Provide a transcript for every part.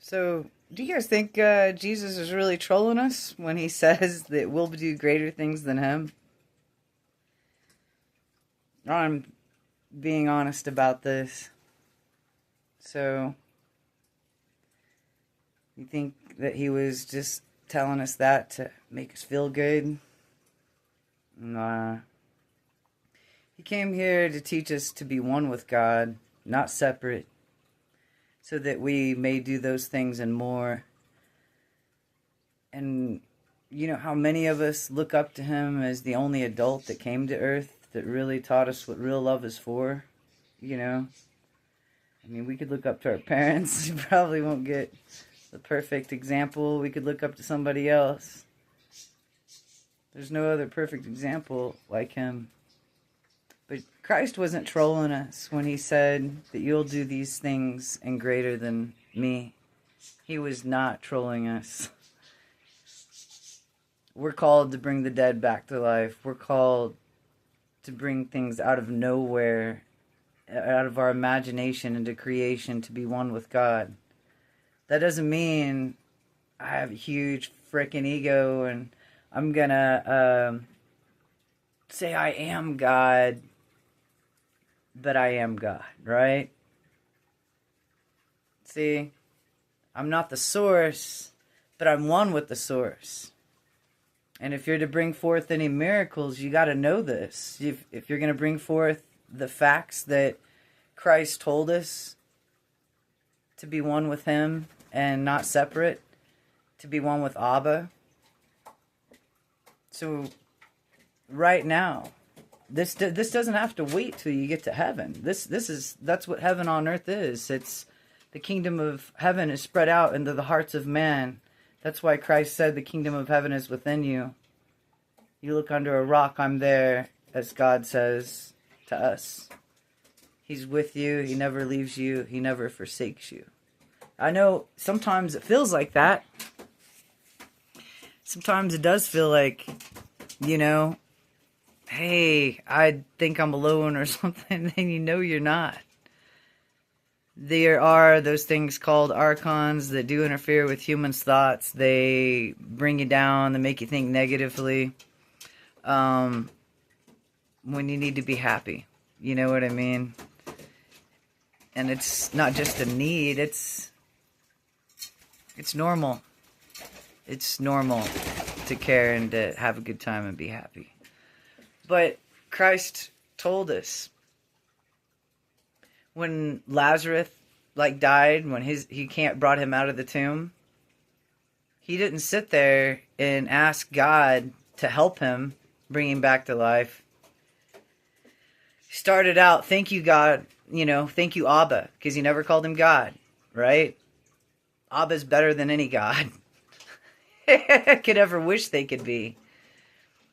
So, do you guys think Jesus is really trolling us when he says that we'll do greater things than him? I'm being honest about this. So, you think that he was just telling us that to make us feel good? Nah. He came here to teach us to be one with God, not separate, so that we may do those things and more. And you know how many of us look up to him as the only adult that came to earth that really taught us what real love is for? You know? I mean, we could look up to our parents. We probably won't get the perfect example. We could look up to somebody else. There's no other perfect example like him. But Christ wasn't trolling us when he said that you'll do these things and greater than me. He was not trolling us. We're called to bring the dead back to life. We're called to bring things out of nowhere, out of our imagination into creation, to be one with God. That doesn't mean I have a huge freaking ego and I'm gonna say I am God, but I am God, right? See, I'm not the source, but I'm one with the source. And if you're to bring forth any miracles, you got to know this. If you're going to bring forth the facts that Christ told us to be one with him and not separate, to be one with Abba. So right now, this doesn't have to wait till you get to heaven. That's what heaven on earth is. It's the kingdom of heaven is spread out into the hearts of man. That's why Christ said the kingdom of heaven is within you. You look under a rock, I'm there, as God says to us. He's with you. He never leaves you. He never forsakes you. I know sometimes it feels like that. Sometimes it does feel like, you know, hey, I think I'm alone or something, and you know you're not. There are those things called archons that do interfere with humans' thoughts. They bring you down. They make you think negatively when you need to be happy. You know what I mean? And it's not just a need. It's normal. It's normal to care and to have a good time and be happy. But Christ told us, when Lazarus died, when he can't brought him out of the tomb, he didn't sit there and ask God to help him bring him back to life. He started out, thank you God, thank you Abba, because he never called him God, right? Abba's better than any God could ever wish they could be.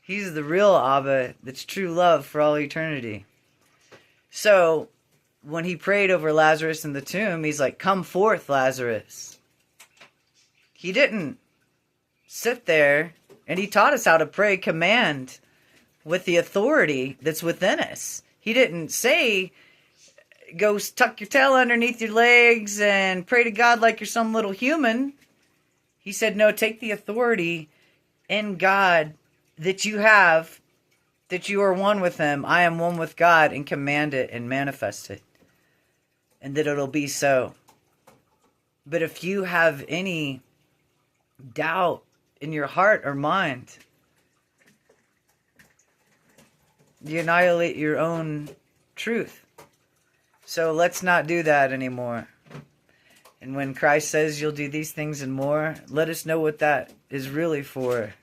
He's the real Abba that's true love for all eternity. So when he prayed over Lazarus in the tomb, he's like, come forth, Lazarus. He didn't sit there, and he taught us how to pray command with the authority that's within us. He didn't say, go tuck your tail underneath your legs and pray to God like you're some little human. He said, no, take the authority in God that you have, that you are one with him. I am one with God, and command it and manifest it. And that it'll be so. But if you have any doubt in your heart or mind, you annihilate your own truth. So let's not do that anymore. And when Christ says you'll do these things and more, let us know what that is really for.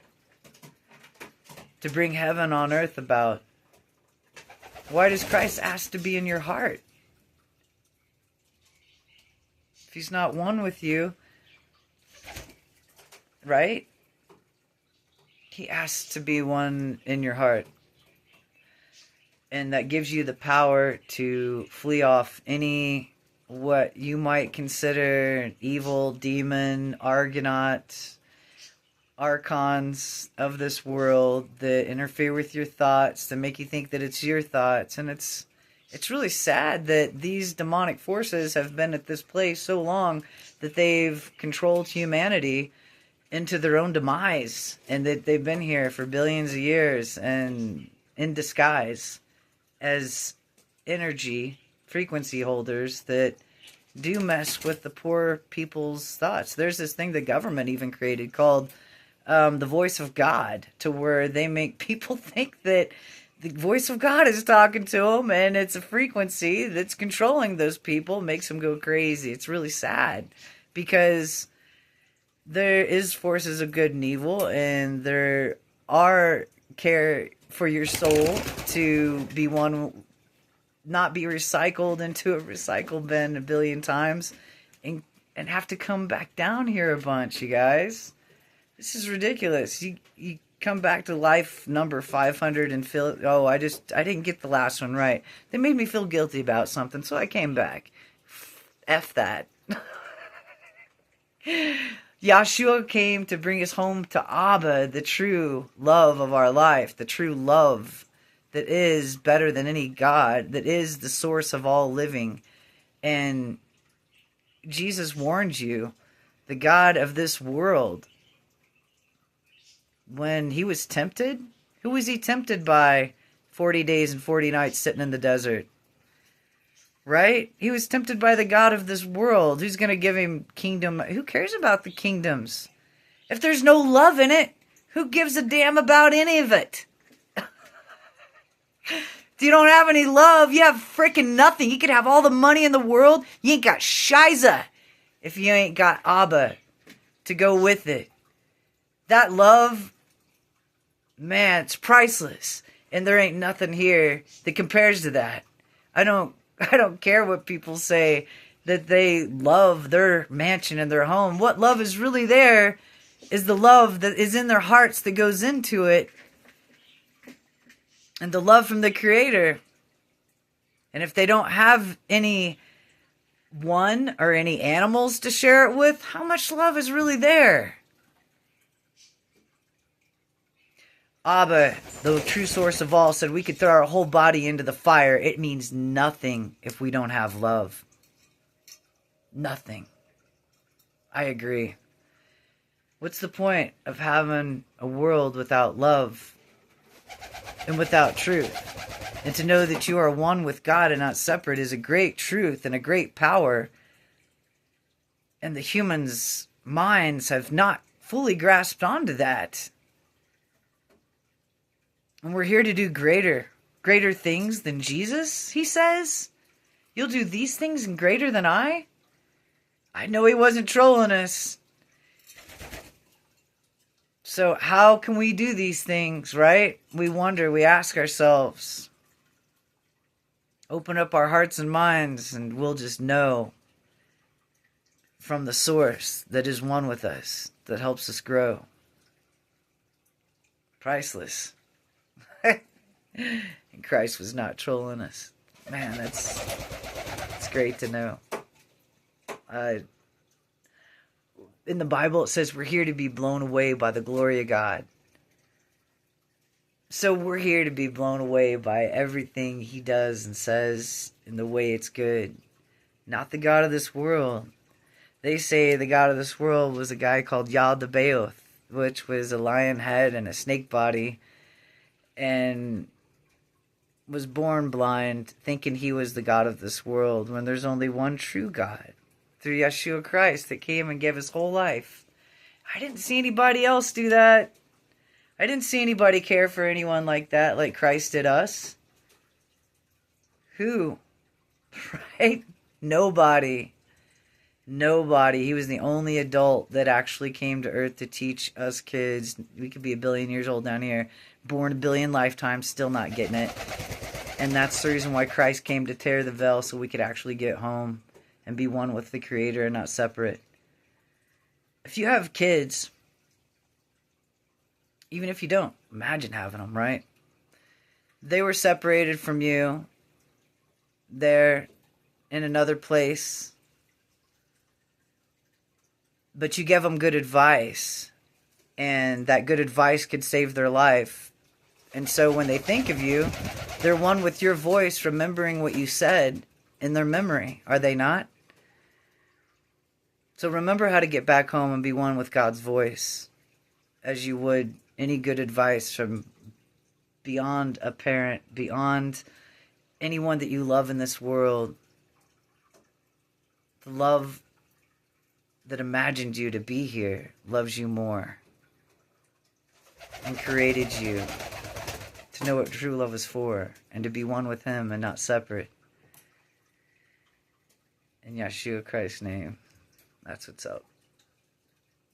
To bring heaven on earth about. Why does Christ ask to be in your heart? If he's not one with you, right? He asks to be one in your heart. And that gives you the power to flee off any, what you might consider an evil, demon, argonaut, archons of this world that interfere with your thoughts, that make you think that it's your thoughts. And it's really sad that these demonic forces have been at this place so long that they've controlled humanity into their own demise, and that they've been here for billions of years and in disguise as energy frequency holders that do mess with the poor people's thoughts. There's this thing the government even created called the voice of God, to where they make people think that the voice of God is talking to them, and it's a frequency that's controlling those people, makes them go crazy. It's really sad, because there is forces of good and evil, and there are care for your soul to be one, not be recycled into a recycle bin a billion times, and have to come back down here a bunch, you guys. This is ridiculous. You come back to life number 500 and feel, oh, I didn't get the last one right. They made me feel guilty about something, so I came back. F that. Yahshua came to bring us home to Abba, the true love of our life, the true love that is better than any God, that is the source of all living. And Jesus warned you, the God of this world, when he was tempted, who was he tempted by 40 days and 40 nights sitting in the desert? Right? He was tempted by the God of this world. Who's going to give him kingdom? Who cares about the kingdoms? If there's no love in it, who gives a damn about any of it? If you don't have any love, you have freaking nothing. You could have all the money in the world. You ain't got shiza if you ain't got Abba to go with it. That love, man, it's priceless. And there ain't nothing here that compares to that. I don't care what people say that they love their mansion and their home. What love is really there is the love that is in their hearts that goes into it. And the love from the Creator. And if they don't have any one or any animals to share it with, how much love is really there? Abba, the true source of all, said we could throw our whole body into the fire. It means nothing if we don't have love. Nothing. I agree. What's the point of having a world without love and without truth? And to know that you are one with God and not separate is a great truth and a great power. And the humans' minds have not fully grasped onto that. And we're here to do greater things than Jesus, he says. You'll do these things and greater than I? I know he wasn't trolling us. So how can we do these things, right? We wonder, we ask ourselves. Open up our hearts and minds, and we'll just know from the source that is one with us, that helps us grow. Priceless. And Christ was not trolling us. Man, it's great to know. In the Bible, it says we're here to be blown away by the glory of God. So we're here to be blown away by everything he does and says in the way it's good. Not the God of this world. They say the God of this world was a guy called Yaldabaoth, which was a lion head and a snake body, and was born blind, thinking he was the God of this world, when there's only one true God, through Yeshua Christ, that came and gave his whole life. I didn't see anybody else do that. I didn't see anybody care for anyone like that, like Christ did us. Who? Right? Nobody. Nobody. He was the only adult that actually came to earth to teach us kids. We could be a billion years old down here, born a billion lifetimes, still not getting it. And that's the reason why Christ came to tear the veil, so we could actually get home and be one with the Creator and not separate. If you have kids, even if you don't, imagine having them, right? They were separated from you. They're in another place. But you give them good advice. And that good advice could save their life. And so when they think of you, they're one with your voice, remembering what you said in their memory. Are they not? So remember how to get back home and be one with God's voice, as you would any good advice from beyond a parent, beyond anyone that you love in this world. The love that imagined you to be here loves you more and created you to know what true love is for and to be one with Him and not separate. In Yeshua Christ's name, that's what's up.